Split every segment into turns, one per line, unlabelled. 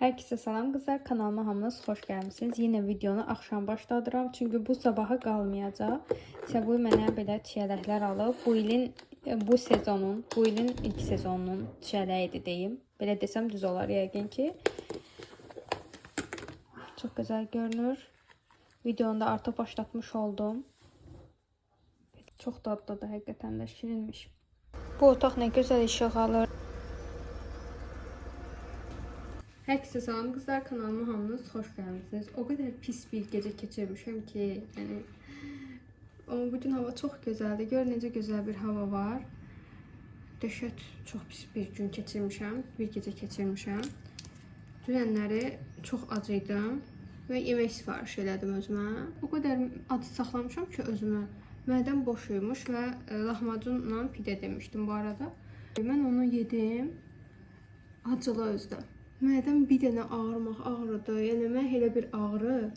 Herkese salam qızlar, kanalıma hamınız xoş gəlmisiniz. Yine videonu axşam başladıram, çünkü bu sabaha qalmayacaq. Səbuy mənə belə çiyələklər alıb. Bu ilin ilk sezonunun çiyələyidir deyim. Belə desəm düz olar yəqin ki. Çox gözəl görünür. Videonu da artıq başlatmış oldum. Çox dadlıdır, həqiqətən də şirinmiş. Bu otaq nə gözəl işıq alır. Herkese salam kızlar, kanalıma hamınız hoş geldiniz. O kadar pis bir gece geçirmişim ki, yani ama bugün hava çok güzeldi. Gör necə güzel bir hava var. Dəhşət çok pis bir gün keçirmişəm, bir gece keçirmişəm. Dünənləri çox acıydım ve yemek sifariş elədim özümə. O kadar acı saxlamışam ki özümə. Mədəm boşuymuş ve lahmacunla pide demiştim bu arada. Ben onu yedim. Acılı özdə. Mədəm bir dənə ağrıdı. Yəni mən elə bir ağrı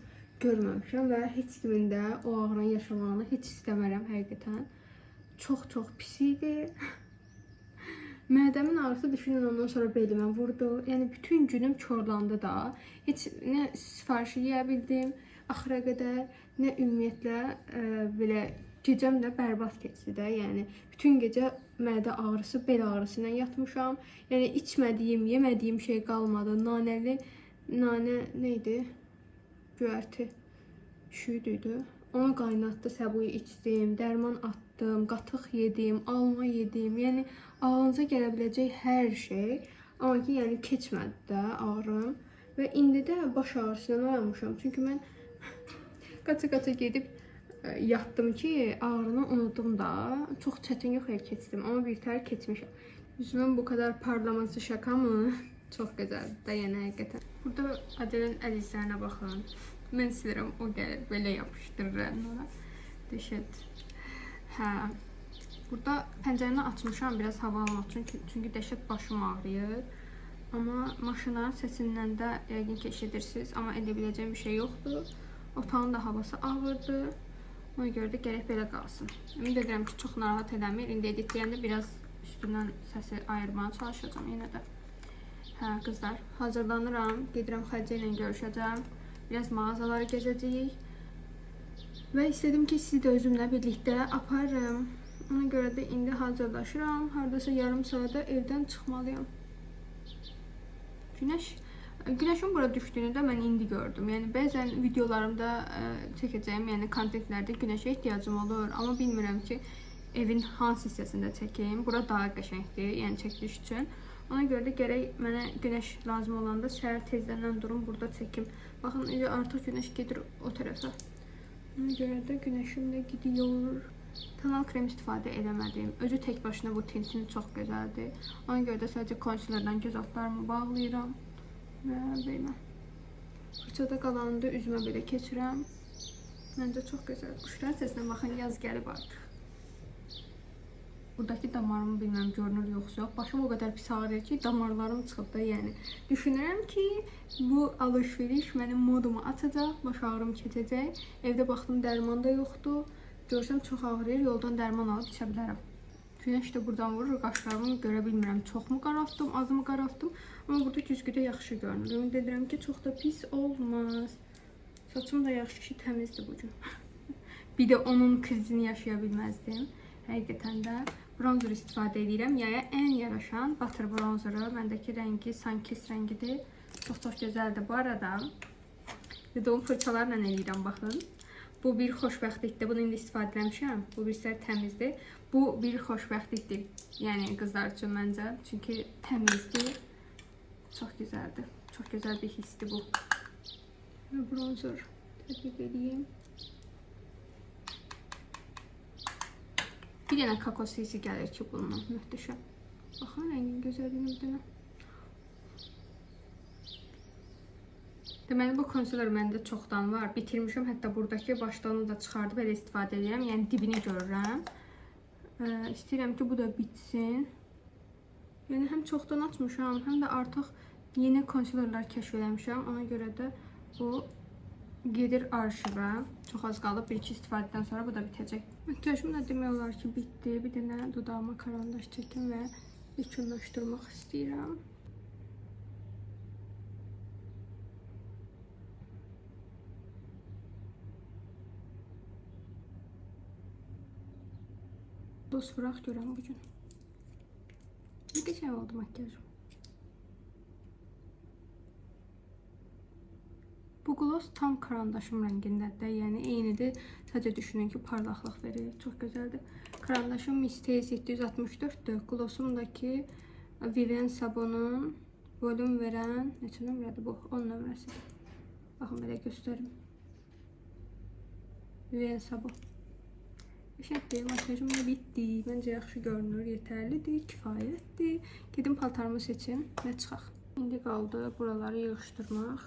görməmişəm və heç kimin də o ağrının yaşamağını heç istəmərəm həqiqətən. Çox pis idi. Mədəmin ağrısı düşünün ondan sonra belimə vurdu. Yəni bütün günüm korlandı da. Heç nə sifariş yeyə bildim axıra qədər, nə ümumiyyətlə belə gecəm də bərbad keçdi də. Yəni bütün gecə mədə ağrısı, bel ağrısı ilə yatmışam. Yəni içmədiyim, yemədiyim şey qalmadı. Nanə neydi? Göyərti şüydüydü. Onu qaynatdı, səbuyu içdim, dərman atdım, qatıq yedim, alma yedim. Yəni ağlınıza gələ biləcək hər şey. Amma ki, yəni keçmədi də ağrım. Və indi də baş ağrısından oyanmışam. Çünki mən qaça gedib yatdım ki ağrını unuttum da. Çok çətin yox keçdim, amma bir tər keçmişəm. Yüzümün bu kadar parlaması şaka mı? Çok güzel də yəni həqiqətən. Burada Adelin əl izlərinə baxın. Mən silirəm, o gəlir belə yapışdırır onlara. Dəhşət. Hə. Burada pəncərəni açmışam biraz hava almaq üçün, çünki dəhşət başım ağrıyır. Amma maşına səsindən də yəqin ki eşidirsiniz, amma edə biləcəyim bir şey yoxdur. Otağın da havası ağırdı. Ona görə də gərək belə qalsın. Ümid edirəm ki, çox narahat eləmir. İndi editləyəndə biraz üstündən səsi ayırmaya çalışacağım yenə də. Hə, qızlar, hazırlanıram. Gedirəm Xədicə ilə görüşəcəm. Biraz mağazaları gəzəcəyik. Və istədim ki, sizi də özümlə birlikdə aparırım. Ona görə də indi hazırlaşıram. Haradasa yarım saata evdən çıxmalıyam. Güneşin bura düşdüyünü də mən indi gördüm. Yəni bəzən videolarımda çəkəcəyim, yəni kontentlərdə güneşə ehtiyacım olur, amma bilmirəm ki evin hansı hissəsində çəkeyim. Bura daha qəşəngdir, yəni çəkiliş üçün. Ona görə də gərək mənə güneş lazım olanda səhər tezdən durum burada çəkim. Baxın, indi artıq güneş gedir o tərəfə. Ona görə də güneşim də gidiyor. Tonal krem istifadə eləmədim. Özü tək başına bu tintini çox gözəldir. Ona görə də sadəcə konsilerdən göz altlarımı bağlayıram. Və belə. Fırçada qalanında üzümə belə keçirəm. Məncə çox gözəl. Quşların səsinə baxın, yaz gəlib artıq. Buradakı damarımı bilməm görünür yoxsa yox. Başım o qədər pis ağrıyır ki, damarlarım çıxıb da, yəni. Düşünürəm ki, bu alışveriş mənim modumu açacaq, baş ağrım keçəcək. Evdə baxdım dərman da yoxdur. Görsəm çox ağrıyır, yoldan dərman alıb içə bilərəm. Güneş de buradan vurur, qaşlarımı görə bilmirəm. Çox mu qaraltdım, az mı qaraltdım. Amma burada güzgüdə yaxşı görünür. Ümid edirəm ki, çox da pis olmaz. Saçım da yaxşı ki, təmizdir bugün. Bir də onun krizini yaşaya bilməzdim. Həqiqətən də bronzer istifadə edirəm. Yaya ən yaraşan Butter bronzeru. Məndəki rəngi Sunkist rəngidir. Çox gözəldir. Bu arada videomu fırçalarla eləyirəm, baxın. Bu bir xoşbəxtlikdir. Bunu indi istifadə etmişəm. Bu bir sər təmizdir. Bu bir xoşbəxtlikdir. Yəni qızlar üçün məncə. Çünki təmizdir. Çox gözəldir. Çox gözəl bir hissdir bu. Bronzer tətbiq edeyim. Bir dənə kakos hissi gəlir ki bununla. Möhtəşəm. Baxın rəngin gözəlliyinə bir dənə. Deməli bu konsiler məndə çoxdan var. Bitirmişəm. Hətta buradakı başlığını da çıxardıb elə istifadə edirəm. Yəni dibini görürəm. İstəyirəm ki bu da bitsin. Yəni həm çoxdan açmışam, həm də artıq yeni konsilerlər kəşf eləmişəm. Ona görə də bu gedir arşivə. Çox az qalıb. Bir-iki istifadədən sonra bu da bitəcək. Makyajım da demək olar ki bitdi. Bir dənə dodağıma karandaş çəkim və yekunlaşdırmaq istəyirəm. Gloss vuraq görəm bugün. Ne geçen oldu makyajım. Bu gloss tam karandaşım rəngindədir. Yəni eynidir. Sadəcə düşünün ki, parlaqlıq verir. Çox gözəldir. Karandaşım Miss Tase 764-dür. Glossumdaki Vivienne Sabon'un volüm verən neçə nömrədir bu? 10 nömrəsidir. Baxın belə göstərim. Vivienne Sabon. Qəşəngdir. Makyajım da bitdi. Məncə yaxşı görünür, yetərlidir, kifayətdir. Gedim paltarımı seçim və çıxaq. İndi qaldı buraları yığışdırmaq.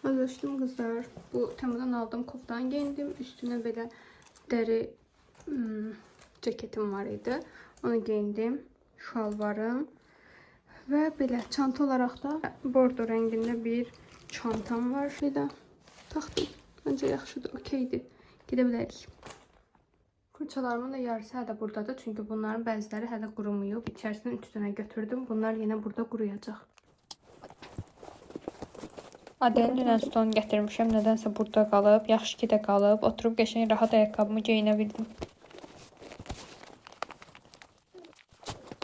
Hazırlaşdım kızlar. Bu temadan aldığım koftan giyindim. Üstüne belə dəri ceketim var idi. Onu giyindim. Şalvarım. Və belə çanta olaraq da bordo rəngində bir çantam var. Belə taxdım. Məncə yaxşıdır, okeydir. Gedə bilərik. Fırçalarımın da yarısı hələ buradadır. Çünki bunların bəziləri hələ qurumayıb. İçərisindən 3 dənə götürdüm. Bunlar yenə burada quruyacaq. Adelin dünən stonu gətirmişəm. Nədənsə burada qalıb. Yaxşı ki də qalıb. Oturub qəşəng rahat ayaqqabımı geyinə bildim.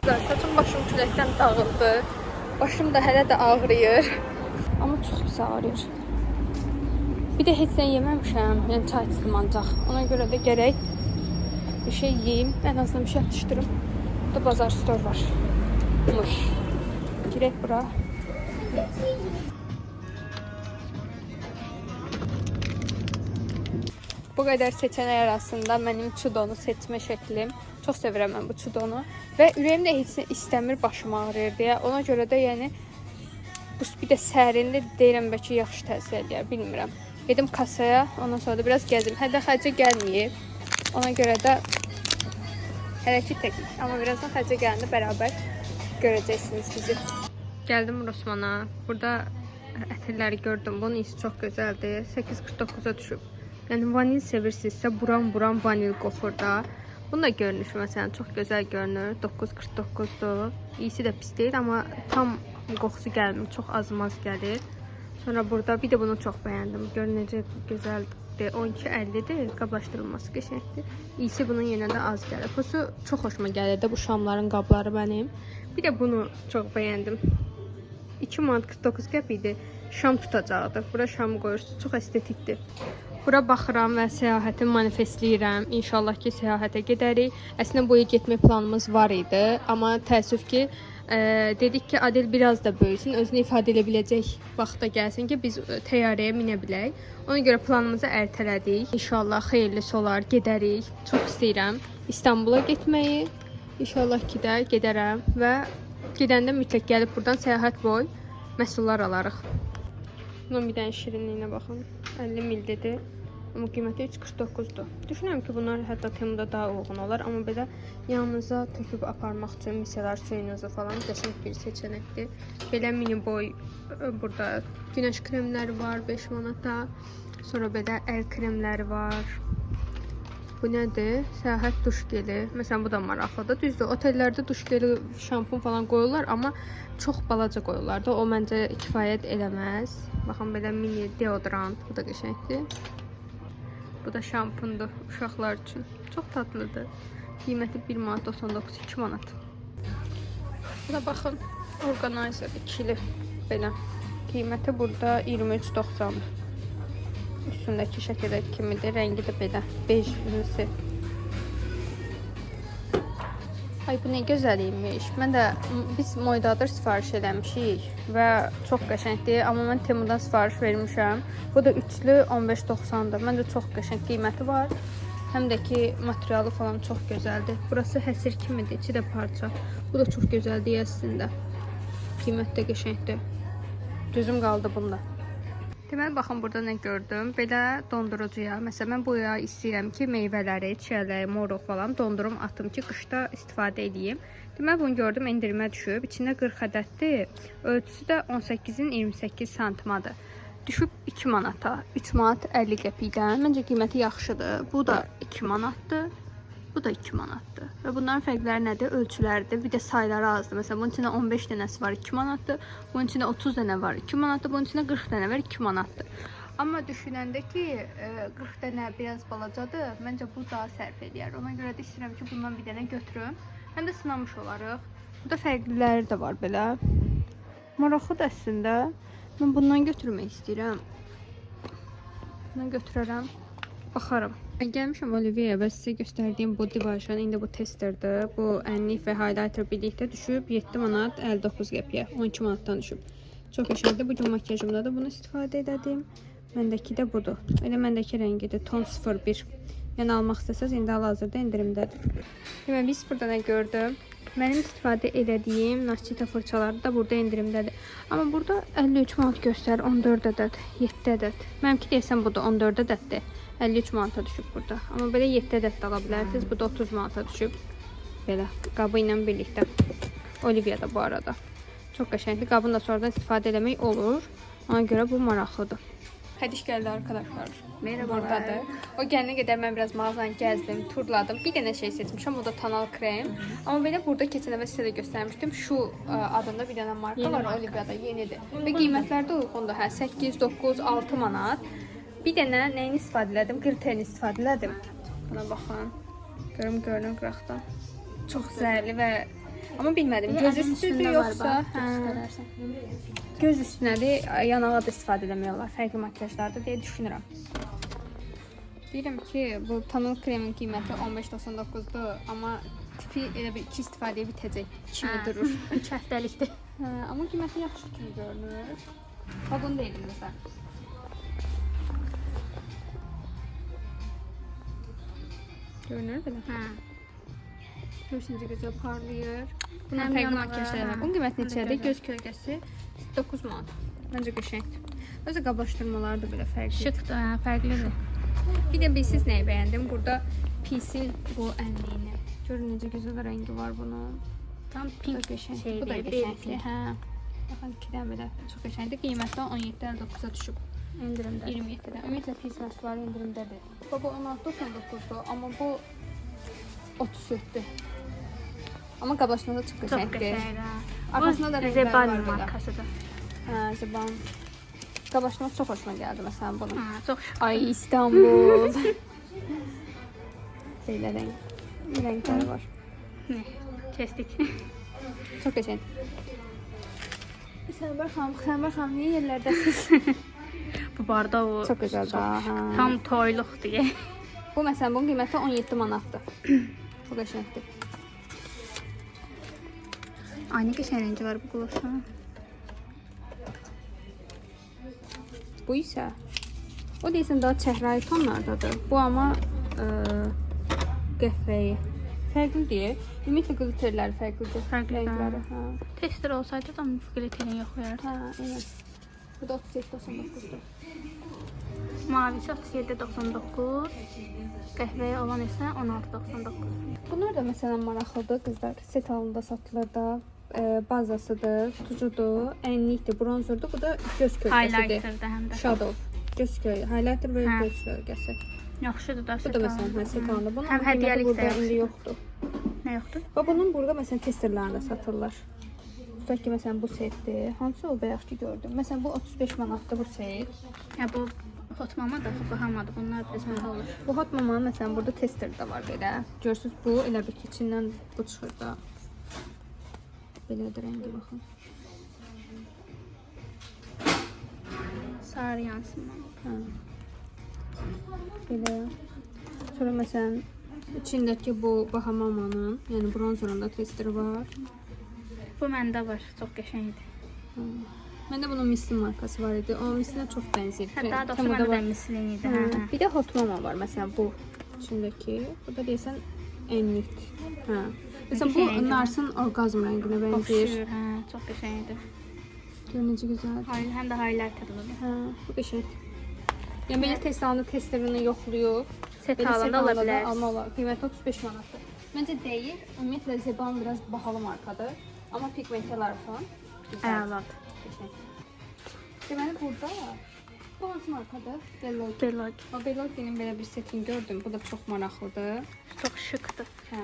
Saçım başım küləkdən dağıldı. Başım da hələ də ağrıyır. Amma çox pis ağrıyır. Bir də heç nə yeməmişəm. Yəni çay içdim ancaq. Ona görə də gərək bir şey yeyeyim. Ən azından bir şey atışdırım. Burada bazar stor var. Girək bura. Bu qədər seçenek arasında mənim çudonu seçmə şəklim. Çox sevirəm mən bu çudonu. Və ürəyim də heç istəmir başım ağrıyır deyə. Ona görə də yəni bu bir də sərində deyirəm bəlkə yaxşı təsir edir, bilmirəm. Gedim kasaya, ondan sonra da biraz gəzim. Hələ xərcə gəlməyib. Ona görə də hələ ki təkik. Amma birazdan xərcə gələndə bərabər görəcəksiniz bizi. Gəldim Rosmana. Burada ətirləri gördüm. Bunun iyisi çox gözəldir. 8.49-a düşüb. Yəni vanil sevirsinizsə buram vanil qoxur da. Bunun da görünüşü məsələn çox gözəl görünür. 9.49-dur. İyisi də pis deyil, amma tam qoxusu gəlmir. Çox az-maz gəlir. Sonra burada bir də bunu çox bəyəndim. Gör necə gözəldir. 12.50-dir. Qablaşdırılması qəşəngdir. İyisi bunun yenə də az gəlir. Pusu çox xoşuma gəlir də bu şamların qabları mənim. Bir də bunu çox bəyəndim. 2 manat 49 qəpikdir. Şam tutacaqdır. Bura şam qoyursunuz. Çox estetikdir. Bura baxıram və səyahəti manifestləyirəm. İnşallah ki, səyahətə gedərik. Əslində bu il getmək planımız var idi. Amma təəssüf ki, dedik ki, Adel biraz da böyüsün, özünü ifadə edə biləcək vaxta gəlsin ki, biz təyyarəyə minə bilək. Ona görə planımızı ertələdik. İnşallah xeyirlisi olar, gedərik. Çox istəyirəm İstanbula getməyi. İnşallah ki də gedərəm və gedəndə mütləq gəlib buradan səyahət boy məhsullar alarıq. Bunun bir dənə şirinliyinə baxın. 50 mildedir. Amma qiyməti 3.49-dur. Düşünürəm ki, bunlar hətta Temuda daha uyğun olar. Amma belə yanınıza töküb aparmaq üçün miselar suyunuzu falan qəşəng bir seçənəkdir. Belə mini boy burada günəş kremləri var 5 manata. Sonra belə əl kremləri var. Bu nədir? Səyahət duş geli. Məsələn, bu da maraqlıdır. Düzdür, otellərdə duş geli, şampun falan qoyurlar, amma çox balaca qoyurlar da. O məncə kifayət eləməz. Baxın, belə mini deodorant. Bu da qəşəngdir. Bu da şampundur uşaqlar üçün. Çox tatlıdır. Qiyməti 1 manat 99, 2 manat. Bu da baxın, organizer ikili belə. Qiyməti burada 23.90. Üstündəki şəkildəki kimidir. Rəngi də belə. Bej rüsi. Ay, bu nə gözəl imiş. Mən də biz Moydadır sifariş eləmişik və çox qəşəngdir. Amma mən Temudan sifariş vermişəm. Bu da üçlü 15.90-dır. Məncə çox qəşəng qiyməti var. Həm də ki materialı falan çox gözəldir. Burası həsir kimidir, içi də parça. Bu da çox gözəldir əslində. Qiymət də qəşəngdir. Düzüm qaldı bunda. Deməli, baxın burada nə gördüm. Belə dondurucuya, məsələn, mən bu yaya istəyirəm ki, meyvələri, çiyələri, moruq falan dondurum, atım ki, qışda istifadə edeyim. Deməli, bunu gördüm, endirimə düşüb. İçində 40 ədəddir. Ölçüsü də 18-in 28 santimadır. Düşüb 2 manata, 3 manat 50 qəpikdən. Məncə qiyməti yaxşıdır. Bu da 2 manatdır. Bu da 2 manatdır. Və bunların fərqləri nədir? Ölçüləridir. Bir də sayları azdır. Məsələn, bunun içində 15 dənəsi var, 2 manatdır. Bunun içində 30 dənə var, 2 manatdır. Bunun içində 40 dənə var, 2 manatdır. Amma düşünəndə ki, 40 dənə biraz balacadır, məncə bu daha sərf eləyər. Ona görə də istəyirəm ki, bundan bir dənə götürüm. Həm də sınamış olarıq. Burada fərqliləri də var belə. Maraqlıdır əslində. Mən bundan götürmək istəyirəm. Bundan götürərəm. Baxarım. Mən gəlmişəm Olivia'ya və sizə göstərdiyim bu divaşan, indi bu testerdir. Bu ənlik və highlighter birlikdə düşüb 7 manat 59 qəpiyə, 12 manatdan düşüb. Çox qəşəngdir. Bu gün makyajımda da bunu istifadə edirdim. Məndəki də budur. Elə məndəki rəngidir. Ton 01. Yəni almaq istəsəz indi hal-hazırda endirimdədir. Deməli biz burada nə gördüm? Mənim istifadə edədiyim Nascita fırçaları da burada endirimdədir. Amma burada 53 manat göstərir, 14 ədəd, 7 ədəd. Mənimki deyəsən budur, 14 ədəddir. 53 manata düşüb burada. Amma belə 7 ədəd də ala bilərsiniz. Bu da 30 manata düşüb. Belə qabı ilə birlikdə. Olivia da bu arada. Çox qəşəngdir. Qabını da sonradan istifadə eləmək olur. Ona görə bu maraqlıdır. Hədiş gəldi arkadaşlar. Buradadır. O gələnə qədər mən biraz mağazanı gəzdim, turladım. Bir dənə şey seçmişəm, o da tonal krem. Amma belə burada keçən dəfə sizə də göstərmişdim. Şu adında bir dənə marka var, Olivia'da yenidir. Və qiymətlər də uyğundur. Hə, 8, 9, 6 manat. Bir dənə nəyini istifadə elədim? Qırterini istifadə elədim. Buna baxın. Görünür qıraqdan. Çox zəhərli və amma bilmədim. Göz üstüdür yoxsa, göz üstünədir, yanağa da istifadə eləmək olar. Fərqli makyajlarda deyə düşünürəm. Deyirəm ki, bu tonal kremin qiyməti 15.99-dur, amma tipi elə bir 2 istifadəyə bitəcək kimi durur.
3 həftəlikdir.
Amma qiyməti yaxşı kimi görünür. Bunu da elimizdə. Görünür belə. Görürsünüz gözəl parlayır. Bunun fərqli makyajları var. Bunun qiyməti neçədir? Göz kölgəsi 9 manat. Məncə qəşəngdir. Özü qablaşdırmaları da belə fərqli.
Şıqdır, fərqlidir.
Bir də bilsiz nəyi bəyəndim? Burada Peace'in bu ənliyini. Görün necə gözəl rəngi var bunun.
Tam pink
şeydir. Bu da qəşəngdir. Hə. Baxın 2-dən belə çox qəşəngdir. Qiyməti 17.59-a düşüb.
İndirimdə.
27-dən. Ümumiyyətlə Peace məhsulları endirimdədir. Bu 16.99-dur, amma bu 37-dir. Amma qablaşmada çox qəşəngdir. Arxasında da rənglər var belə.
Markasıdır.
Hə, Zeban. Qablaşma çox xoşuma gəldi məsələn bunun.
Çox.
Ay İstanbul. Belə rəngləri var.
Kesdik.
Çox qəşəng. Xəmbər xanım, niyə yerlərdəsiz?
Bu barda o
çox gözəl də.
Tam toyluq deyə.
Bu məsələn bunun qiyməti 17 manatdır. Çox qəşəngdir.
Aynı qəşəng rəngi var bu qlosun.
Bu isə o deyəsən daha çəhrayı tonlardadır. Bu amma qəhvəyi. Fərqlidir. Ümumiyyətlə qlitterləri fərqlidir. Rəngləri. Hə.
Tester olsaydı da glitterin yoxlayardı.
Hə, evet. Bu da 37.99-dur.
Mavisi 37.99. Qəhvəyi olan isə 16.99.
Bunlar da məsələn maraqlıdır qızlar. Set halında satılır da. Bazasıdır, tutucudur, ənlikdir, bronzerdir. Bu da göz kölgəsidir.
Highlighter'dır həm də.
Shadow. Göz kölgəsi, highlighter və göz kölgəsi.
Yaxşıdır da.
Bu da məsələn set halında. Bunun
həm hədiyyəlik
burada indi yoxdur.
Nə yoxdur?
Və bunun burada məsələn testerlərində satırlar. Tutaq ki məsələn bu setdir. Hansı o bayaq ki gördüm. Məsələn bu 35 manatdır bu set.
Ya bu Hot Mama da bahamadır. Bunlar biraz məndə olur.
Bu Hot Mama məsələn burada tester də var belə. Görürsüz bu elə bir içindən bu çıxır da. Belədir rəngi baxın.
Sarı yansıma.
Hə. Belə. Sonra məsələn içindəki bu Bahamamanın, yəni bronzerında testeri var.
Bu məndə var. Çox qəşəngdir.
Məndə bunun Misli markası var idi. O Mislinə çox bənzəyir.
Hətta doğrusu məndə də Misli idi.
Bir də Hot Mama var məsələn bu içindəki. Bu da deyəsən ənlik. Hə. Məsələn bu Narsın orqazm rənginə bənzəyir.
Hə, çox qəşəngdir.
Gör necə gözəl.
Həm də highlighterlıdır.
Hə, bu qəşəng. Yəni belə testlərini testerini yoxlayıb
set halında ala bilər.
Alma olar. Qiyməti 35 manatdır. Məncə deyil. Ümumiyyətlə Zeban biraz bahalı markadır. Amma pigmentlər falan
əladır.
Qəşəng. Deməli burada Bu hansı markadır? Bellog.
Bellog.
O Bellog'nin belə bir setini gördüm. Bu da çox maraqlıdır.
Çox şıkdır.
Hə.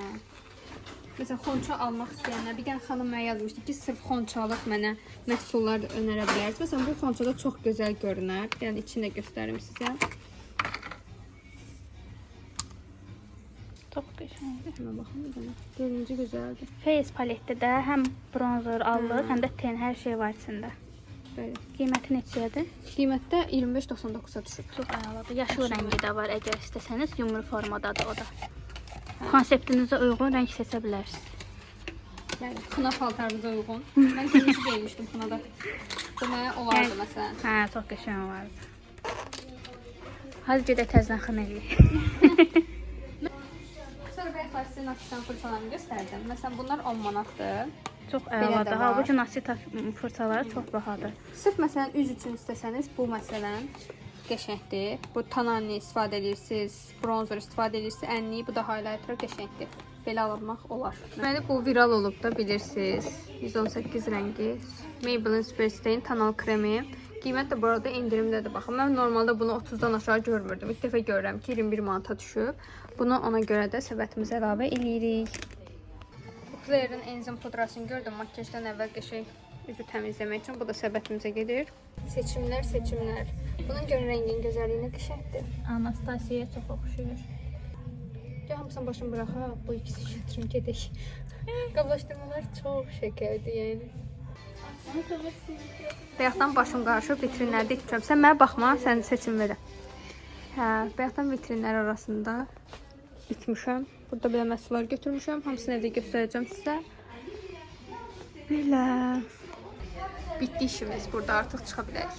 Məsələn, xonça almaq istəyənlər, bir dənə xanım mənə yazmışdı ki, sırf xonçalıq mənə məhsullar önərə bilərsiniz. Məsələn, bu xonça da çox gözəl görünər. Yəni içini də göstərim sizə.
Çox qəşəngdir.
Şuna baxın bir dənə. Görünücü gözəldir.
Face paletdə də həm bronzer allıq, həm də ten hər şey var içində.
Belə.
Qiyməti neçədir?
Qiymətdə 25.99-a düşüb.
Çox əladır. Yaşıl rəngi də var. Əgər istəsəniz, yumru formadadır o da. Konseptinizə uyğun rəng seçə bilərsiniz.
Yəni xına paltarınıza uyğun. Mən kırmızı geyinmişdim xınada. Bu mənə olardı məsələn.
Hə, çox qəşəng vardı. Hadi gedək təzədən xına eləyək.
Sonra bayaqlar sizin Naksitan fırçalarını göstərdim. Məsələn, bunlar 10 manatdır.
Çox
Belə də
əladır.
var.
Halbuki Nasita fırçaları çox bahadır.
Sırf məsələn üz üçün istəsəniz bu məsələn qəşəngdir. Bu tonalini istifadə edirsiniz, bronzer istifadə edirsiniz, ənliyi, bu da highlighter qəşəngdir. Belə almaq olar. Deməli bu viral olub da bilirsiniz. 118 rəngi Maybelline Superstain tonal kremi. Qiymət də bu arada indirimdədir. Baxın, mən normalda bunu 30-dan aşağı görmürdüm. İlk dəfə görürəm ki, 21 manata düşüb. Bunu ona görə də səbətimizə əlavə eləyirik. Claire'in enzim pudrasını gördüm. Makyajdan əvvəl qəşəng üzü təmizləmək üçün. Bu da səbətimizə gedir. Seçimlər, seçimlər. Bunun görə rəngin gözəlliyinə qəşəngdir.
Anastasiyaya çox oxşuyur.
Ya hamısını başım bıraxa, bu ikisi şətrim gedək. Qablaşdırmalar çox şəkərdir, yəni. Bayaqdan başım qarışıb vitrinlərdə itmişəm. Sən mənə baxma, sən seçim verə. Hə, bayaqdan vitrinlər arasında itmişəm. Burada belə məhsullar götürmüşəm. Hamısını evdə göstərəcəm sizə. Belə. Bitdi işimiz. Burada artıq çıxa bilərik.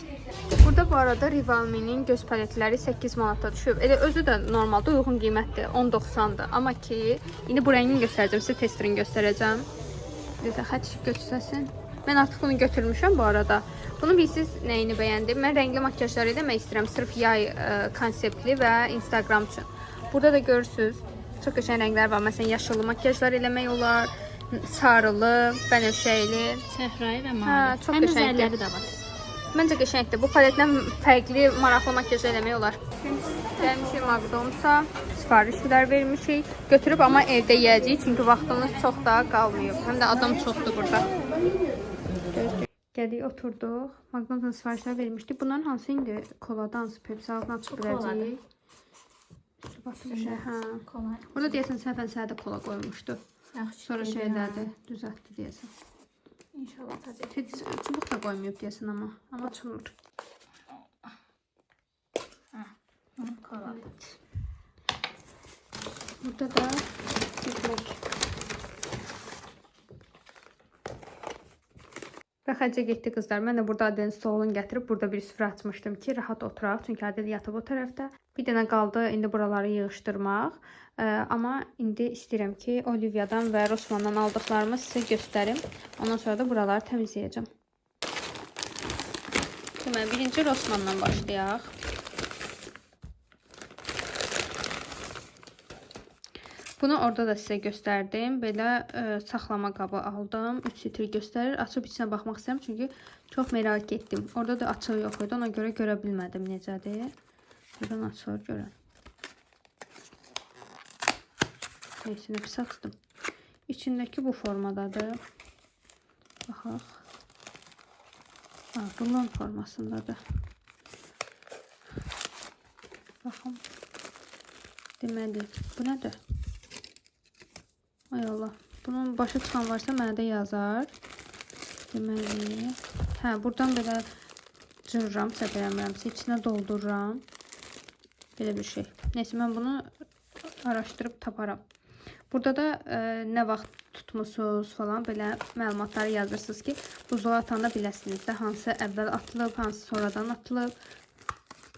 Burada bu arada Rivalme'nin göz paletləri 8 manata düşüb. Elə özü də normalda uyğun qiymətdir. 10.90-dır. Amma ki, indi bu rəngini göstərəcəm. Sizə testerini göstərəcəm. Bir də xətt götürsəsin. Mən artıq bunu götürmüşəm bu arada. Bunu bilirsiniz nəyini bəyəndim. Mən rəngli makyajları eləmək istəyirəm. Sırf yay konseptli və Instagram üçün. Burada da görürsünüz. Çox qəşəng rənglər var. Məsələn, yaşıllı makyajlar eləmək olar. Sarılı, bənövşəyli.
Səhrayı və mavi.
Hə, çox
həm
qəşəngdir.
üzərləri də var.
Məncə qəşəngdir. Bu paletlə fərqli, maraqlı makyaj eləmək olar. Gəlmişik McDonald's-a. Sifarişlər vermişik. Götürüb amma evdə yeyəcəyik. Çünki vaxtımız çox da qalmayıb. Həm də adam çoxdur burada. Gəldik, oturduq. McDonald's-a sifarişlər vermişdik. Bunların hansı indi koladan, hansı Pepsi altına açıb biləcəyik. Hə.
Kolay.
Orada deyəsən səhvən səhədə kola qoymuşdu. Sonra şeylərdə düzəltdi deyəsən.
İnşallah təcə.
Çubuq da qoymayıb deyəsən amma. Amma çıxmır.
Koladır.
Burada da Big Və xərcə getdi qızlar. Mən də burada Adilin stolunu gətirib burada bir süfrə açmışdım ki, rahat oturaq. Çünki Adil yatıb o tərəfdə. Bir dənə qaldı indi buraları yığışdırmaq. Amma indi istəyirəm ki, Olivia'dan və Rossmanndan aldıqlarımı sizə göstərim. Ondan sonra da buraları təmizləyəcəm. Deməli, birinci Rossmanndan başlayaq. Bunu orada da sizə göstərdim. Belə saxlama qabı aldım. 3 litr göstərir. Açıb içinə baxmaq istəyirəm. Çünki çox merak etdim. Orada da açığı yox idi. Ona görə görə bilmədim necədir. Buradan açılır görün. Neyse, pis açdım. İçindəki bu formadadır. Baxaq. Rulon formasındadır. Baxın. Deməli, bu nədir? Ay Allah. Bunun başı çıxan varsa mənə də yazar. Deməli. Hə, buradan belə cırıram, səbələmirəmsə içinə doldururam. Belə bir şey. Neyse, mən bunu araşdırıb taparam. Burada da nə vaxt tutmusunuz falan belə məlumatları yazırsınız ki, buzluğa atanda biləsiniz də hansı əvvəl atılıb, hansı sonradan atılıb.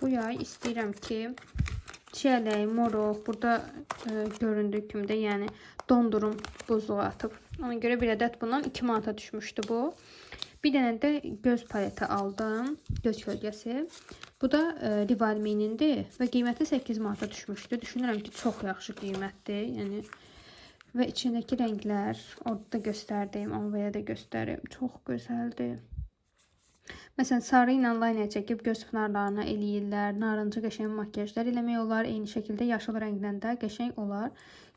Bu yay istəyirəm ki, çiyələk, moroq burada göründüyü kimi də, yəni dondurum buzluğa atıb. Ona görə bir ədəd bundan 2 manata düşmüşdü bu. Bir dənə də göz paleti aldım, göz kölgəsi. Bu da Rivalme'nindir və qiyməti 8 manata düşmüşdü. Düşünürəm ki, çox yaxşı qiymətdir. Yəni və içindəki rənglər orada da göstərdim, amma belə də göstərim. Çox gözəldir. Məsələn, sarı ilə layner çəkib göz pınarlarına eləyirlər. Narıncı qəşəng makyajlar eləmək olar. Eyni şəkildə yaşıl rəngdən də qəşəng olar.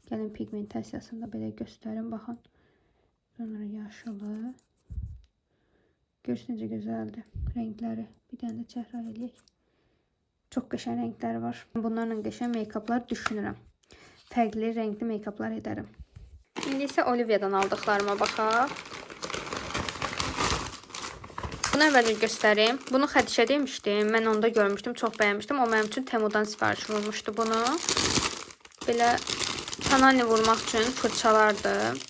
Gəlin pigmentasiyasını da belə göstərim. Baxın. Sonra yaşılı. Görürsünüz necə gözəldir rəngləri. Bir dənə də çəhrayı eləyək. Çox qəşəng rəngləri var. Bunlarla qəşəng meykaplar düşünürəm. Fərqli rəngli meykaplar edərəm. İndi isə Olivia'dan aldıqlarıma baxaq. Bunu əvvəlcə göstəreyim. Bunu Xədişə demişdim. Mən onda görmüşdüm, çox bəyənmişdim. O mənim üçün Temudan sifariş vurmuşdu bunu. Belə kanalini vurmaq üçün fırçalardır.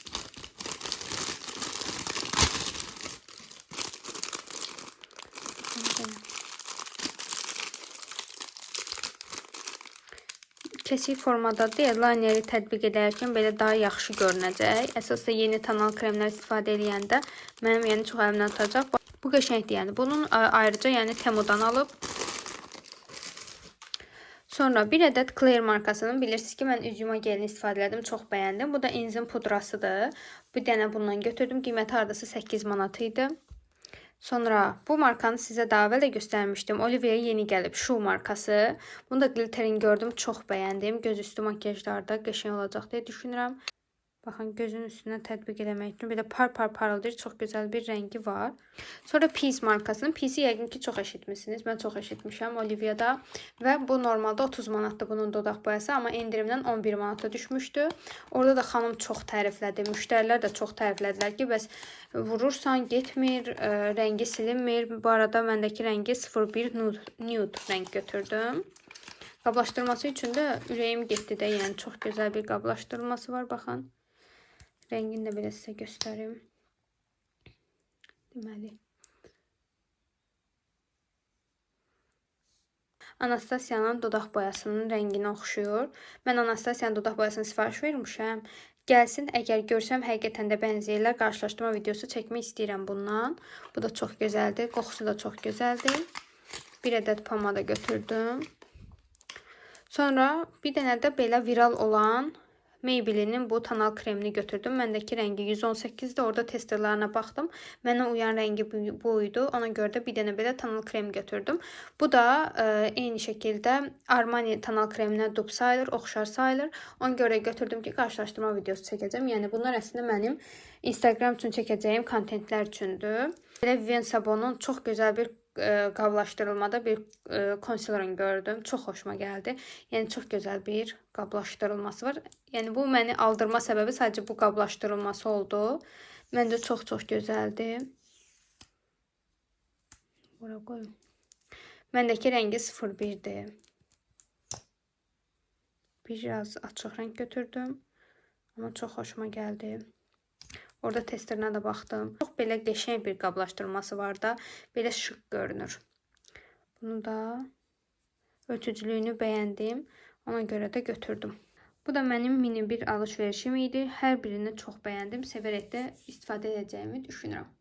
Kesik formadadır. Lineri tətbiq edərkən belə daha yaxşı görünəcək. Əsasda yeni tonal kremlər istifadə edəndə mənim yəni çox əlimdən tutacaq. Bu qəşəngdir yəni. Bunun ayrıca yəni Temudan alıb. Sonra bir ədəd Claire markasının, bilirsiniz ki, mən üzüyuma gelini istifadə edim, çox bəyəndim. Bu da enzim pudrasıdır. Bir dənə bundan götürdüm. Qiyməti hardasa 8 manat idi. Sonra bu markanı sizə daha əvvəl də göstərmişdim. Olivia'ya yeni gəlib Şu markası. Bunu da glitterini gördüm, çox bəyəndim. Göz üstü makyajlarda qəşəng olacaq deyə düşünürəm. Baxın, gözün üstünə tətbiq eləmək üçün belə parıldayır. Çox gözəl bir rəngi var. Sonra Peace markasının. Peace'i yəqin ki, çox eşitmişsiniz. Mən çox eşitmişəm Olivia'da. Və bu normalda 30 manatdır bunun dodaq boyası. Amma endirimdən 11 manata düşmüşdü. Orada da xanım çox təriflədi. Müştərilər də çox təriflədilər ki, bəs vurursan getmir, rəngi silinmir. Bu arada məndəki rəngi 01 nude rəng götürdüm. Qablaşdırması üçün də ürəyim getdi də. Yəni çox gözəl bir qablaşdırması var. Baxın. Rəngini də belə sizə göstərim. Deməli. Anastasiyanın dodaq boyasının rənginə oxşuyur. Mən Anastasiyanın dodaq boyasını sifariş vermişəm. Gəlsin, əgər görsəm həqiqətən də bənzəyirlər. Qarşılaşdırma videosu çəkmək istəyirəm bundan. Bu da çox gözəldir. Qoxusu da çox gözəldir. Bir ədəd pomada götürdüm. Sonra bir dənə də belə viral olan Maybelline'in bu tonal kremini götürdüm. Məndəki rəngi 118'dir. Orada testerlarına baxdım. Mənə uyan rəngi bu idi. Ona görə də bir dənə belə tonal krem götürdüm. Bu da eyni şəkildə Armani tonal kreminə dup sayılır, oxşar sayılır. Ona görə götürdüm ki, qarşılaşdırma videosu çəkəcəm. Yəni bunlar əslində mənim Instagram üçün çəkəcəyim kontentlər üçündür. Belə Vivienne Sabon'un çox gözəl bir qablaşdırılmada bir konsilerini gördüm. Çox xoşuma gəldi. Yəni çox gözəl bir qablaşdırılması var. Yəni bu məni aldırma səbəbi sadəcə bu qablaşdırılması oldu. Məncə çox gözəldir. Bura qoyum. Məndəki rəngi 01'dir. Biraz açıq rəng götürdüm. Amma çox xoşuma gəldi. Orada testerinə də baxdım. Çox belə qəşəng bir qablaşdırması var da. Belə şıq görünür. Bunu da ölçücülüyünü bəyəndim. Ona görə də götürdüm. Bu da mənim mini bir alış-verişim idi. Hər birini çox bəyəndim. Sevərək də istifadə edəcəyimi düşünürəm.